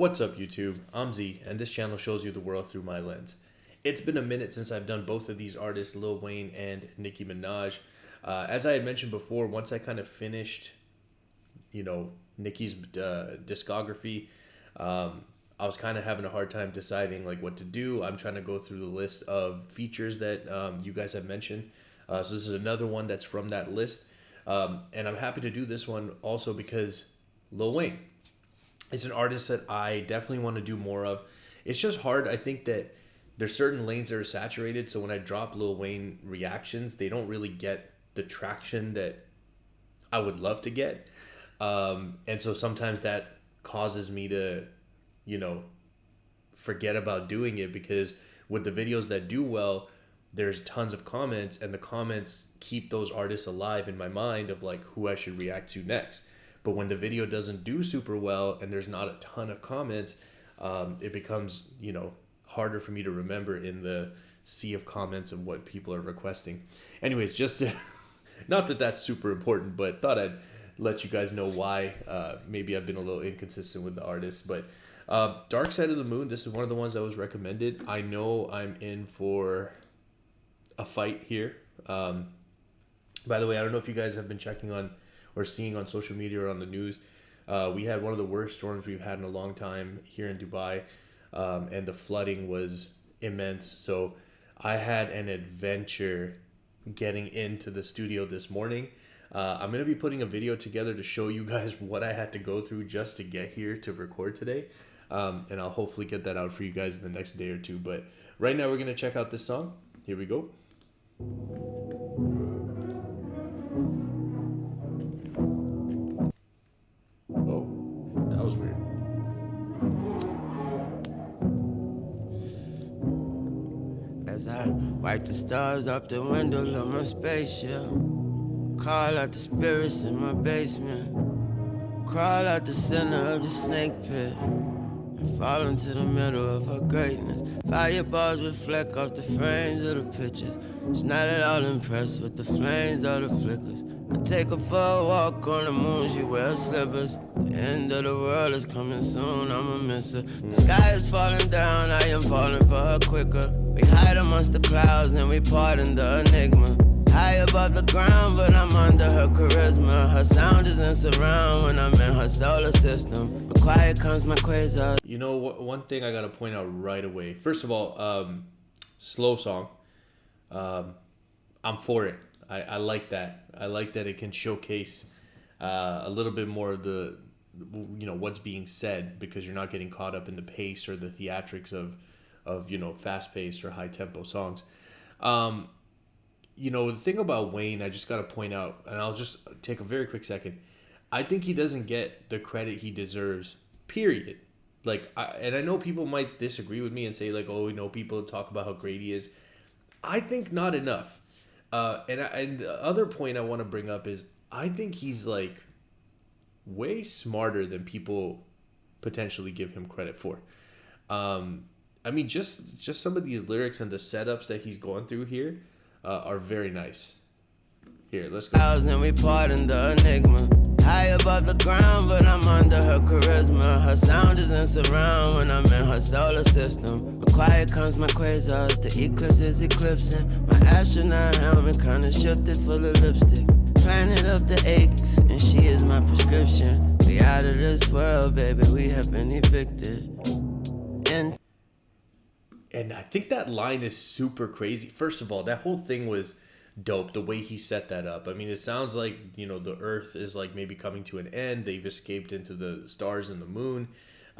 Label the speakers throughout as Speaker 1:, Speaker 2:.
Speaker 1: What's up, YouTube? I'm Z, and this channel shows you the world through my lens. It's been a minute since I've done both of these artists, Lil Wayne and Nicki Minaj. As I had mentioned before, once I kind of finished, Nicki's discography, I was kind of having a hard time deciding like what to do. I'm trying to go through the list of features that you guys have mentioned. So this is another one that's from that list. And I'm happy to do this one also because Lil Wayne is an artist that I definitely want to do more of. It's just hard. I think that there's certain lanes that are saturated. So when I drop Lil Wayne reactions, they don't really get the traction that I would love to get. And so sometimes that causes me to, forget about doing it, because with the videos that do well, there's tons of comments, and the comments keep those artists alive in my mind of like who I should react to next. But when the video doesn't do super well and there's not a ton of comments, it becomes, harder for me to remember in the sea of comments of what people are requesting. Anyways, just to, not that that's super important, but thought I'd let you guys know why maybe I've been a little inconsistent with the artist. But Dark Side of the Moon, this is one of the ones that was recommended. I know I'm in for a fight here. By the way, I don't know if you guys have been checking on or seeing on social media or on the news. We had one of the worst storms we've had in a long time here in Dubai, and the flooding was immense. So I had an adventure getting into the studio this morning. I'm going to be putting a video together to show you guys what I had to go through just to get here to record today. And I'll hopefully get that out for you guys in the next day or two. But right now we're going to check out this song. Here we go. Oh, that was weird.
Speaker 2: As I wipe the stars off the window of my spaceship, call out the spirits in my basement, crawl out the center of the snake pit, and fall into the middle of her greatness. Fireballs reflect off the frames of the pictures. She's not at all impressed with the flames or the flickers. I take her for a walk on the moon, she wears slippers. The end of the world is coming soon, I'ma miss her. The sky is falling down, I am falling for her quicker. We hide amongst the clouds and we pardon the enigma. High above the ground, but I'm under her charisma. Her sound is in surround when I'm in her solar system. But quiet comes my quasar.
Speaker 1: One thing I gotta point out right away. First of all, slow song. I'm for it. I like that. I like that it can showcase a little bit more of the, what's being said, because you're not getting caught up in the pace or the theatrics of fast-paced or high-tempo songs. The thing about Wayne, I just got to point out, and I'll just take a very quick second. I think he doesn't get the credit he deserves, period. And I know people might disagree with me and say, people talk about how great he is. I think not enough. And the other point I want to bring up is I think he's, way smarter than people potentially give him credit for. Just some of these lyrics and the setups that he's going through here are very nice. Here, let's go.
Speaker 2: And we pardon the enigma. High above the ground, but I'm under her charisma. Her sound is in surround when I'm in her solar system. But quiet comes my quasars, the eclipse is eclipsing. My astronaut helmet kinda shifted full of lipstick. Planet of the aches, and she is my prescription. We out of this world, baby, we have been evicted.
Speaker 1: And I think that line is super crazy. First of all, that whole thing was dope, the way he set that up. It sounds like, the Earth is maybe coming to an end. They've escaped into the stars and the moon.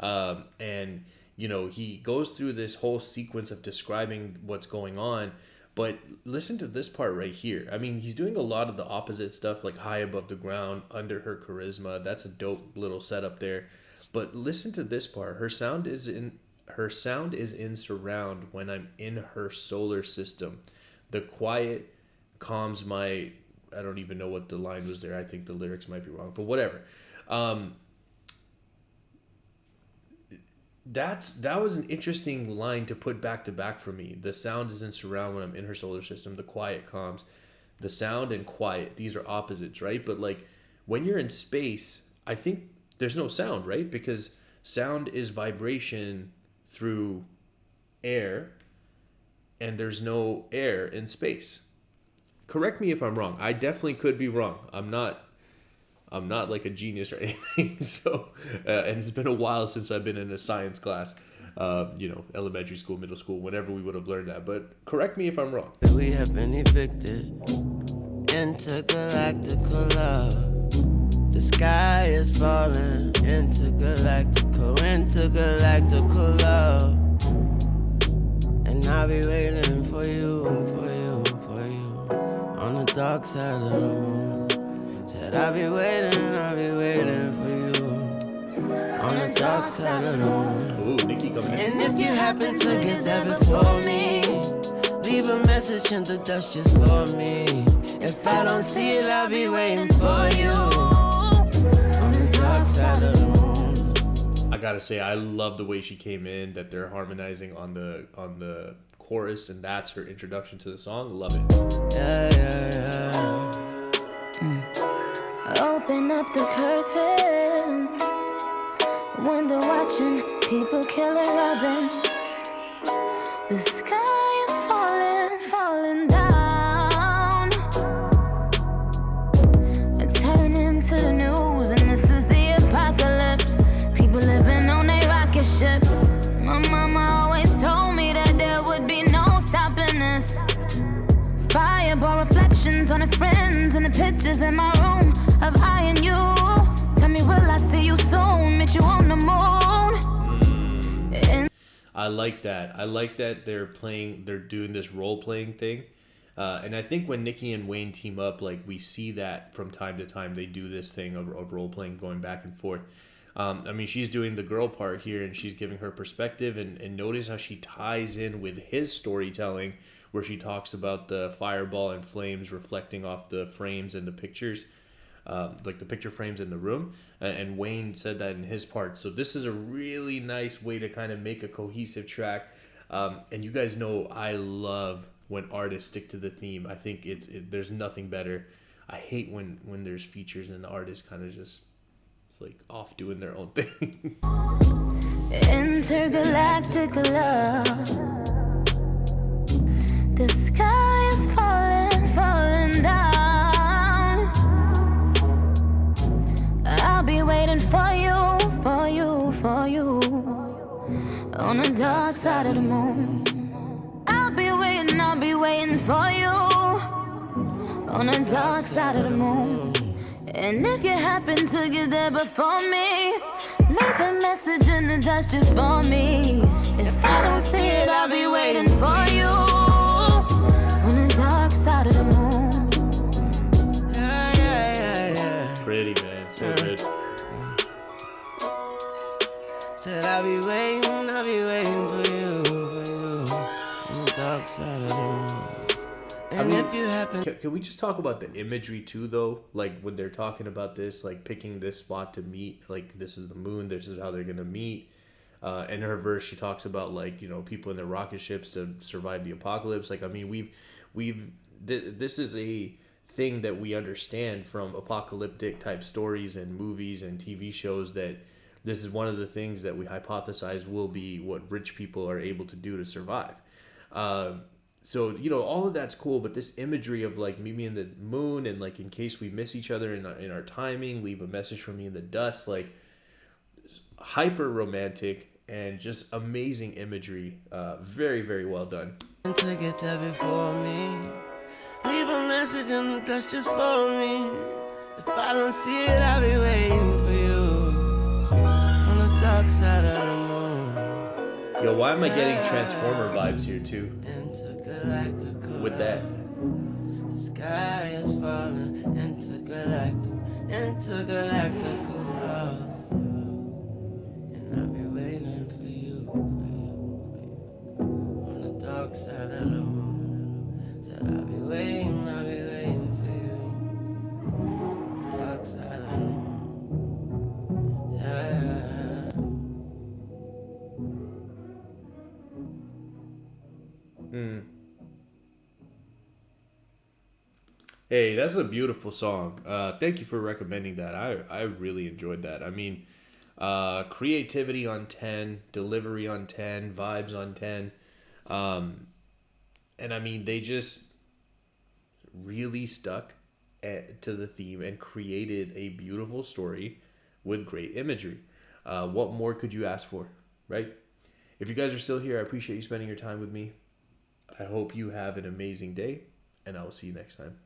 Speaker 1: And he goes through this whole sequence of describing what's going on. But listen to this part right here. He's doing a lot of the opposite stuff, like high above the ground, under her charisma. That's a dope little setup there. But listen to this part. Her sound is in surround when I'm in her solar system. The quiet calms my... I don't even know what the line was there. I think the lyrics might be wrong, but whatever. That was an interesting line to put back to back for me. The sound is in surround when I'm in her solar system. The quiet calms. The sound and quiet, these are opposites, right? But when you're in space, I think there's no sound, right? Because Sound is vibration through air, and there's no air in space. Correct me if I'm wrong. I definitely could be wrong. I'm not like a genius or anything. So, and it's been a while since I've been in a science class. Elementary school, middle school, whenever we would have learned that. But correct me if I'm wrong.
Speaker 2: We have been evicted. Intergalactical love. The sky is falling. Intergalactical love. And I'll be waiting for you, on the dark side of the moon. Said I'll be waiting for you, on the dark side of the moon.
Speaker 1: Ooh, Nicki coming in.
Speaker 2: And if you happen to get there before me, leave a message in the dust just for me. If I don't see it, I'll be waiting for you, on the dark side of the moon.
Speaker 1: I gotta say, I love the way she came in, that they're harmonizing on the chorus, and that's her introduction to the song. Love it.
Speaker 2: Yeah.
Speaker 3: Open up the curtains. Window watching people killing Robin. The sky is falling down. It's turning to the news, and this is the apocalypse. People living on their rocket ships. My mama always told me that there would be no stopping this. Fireball reflections on the friends and the pictures in my room of I and you. Tell me, will I see you soon? Meet you on the moon.
Speaker 1: I like that. I like that they're doing this role playing thing. And I think when Nicki and Wayne team up, like, we see that from time to time. They do this thing of role playing, going back and forth. She's doing the girl part here, and she's giving her perspective, and notice how she ties in with his storytelling, where she talks about the fireball and flames reflecting off the frames and the pictures, like the picture frames in the room. And Wayne said that in his part. So this is a really nice way to kind of make a cohesive track. And you guys know I love when artists stick to the theme. I think there's nothing better. I hate when there's features and the artists kind of just, it's like off doing their own thing.
Speaker 3: Intergalactic love. The sky is falling down. I'll be waiting for you, on the dark side of the moon. I'll be waiting for you, on the dark side of the moon. And if you happen to get there before me, leave a message in the dust just for me. If I don't see it, I'll be waiting for you, on the dark side of the moon.
Speaker 2: Yeah.
Speaker 1: Pretty, man. So good.
Speaker 2: Said I'll be waiting for you, on the dark side of the moon. And if you happen...
Speaker 1: Can we just talk about the imagery too, though? Like, when they're talking about this, like picking this spot to meet, like, this is the moon, this is how they're gonna meet. In her verse, she talks about, like, people in their rocket ships to survive the apocalypse. Like, I mean, this is a thing that we understand from apocalyptic type stories and movies and TV shows, that this is one of the things that we hypothesize will be what rich people are able to do to survive. So, all of that's cool, but this imagery of, like, meet me in the moon, and, like, in case we miss each other in our timing, leave a message for me in the dust, like, hyper romantic and just amazing imagery. Very, very well done.
Speaker 2: To get there before me, leave a message in the dust just for me. If I don't see it, I'll be waiting for you, on the dark side of the moon.
Speaker 1: Yo, why am I getting Transformer vibes here too? With that.
Speaker 2: The sky is falling, intergalactical love. And I'll be waiting for you, on the dark side of the moon. Said I'll be waiting for you, dark side of the moon. Yeah.
Speaker 1: Hey, that's a beautiful song. Thank you for recommending that. I really enjoyed that. I mean, Creativity on 10, delivery on 10, vibes on 10. And I mean, they just really stuck to the theme and created a beautiful story with great imagery. What more could you ask for, right? If you guys are still here, I appreciate you spending your time with me. I hope you have an amazing day, and I will see you next time.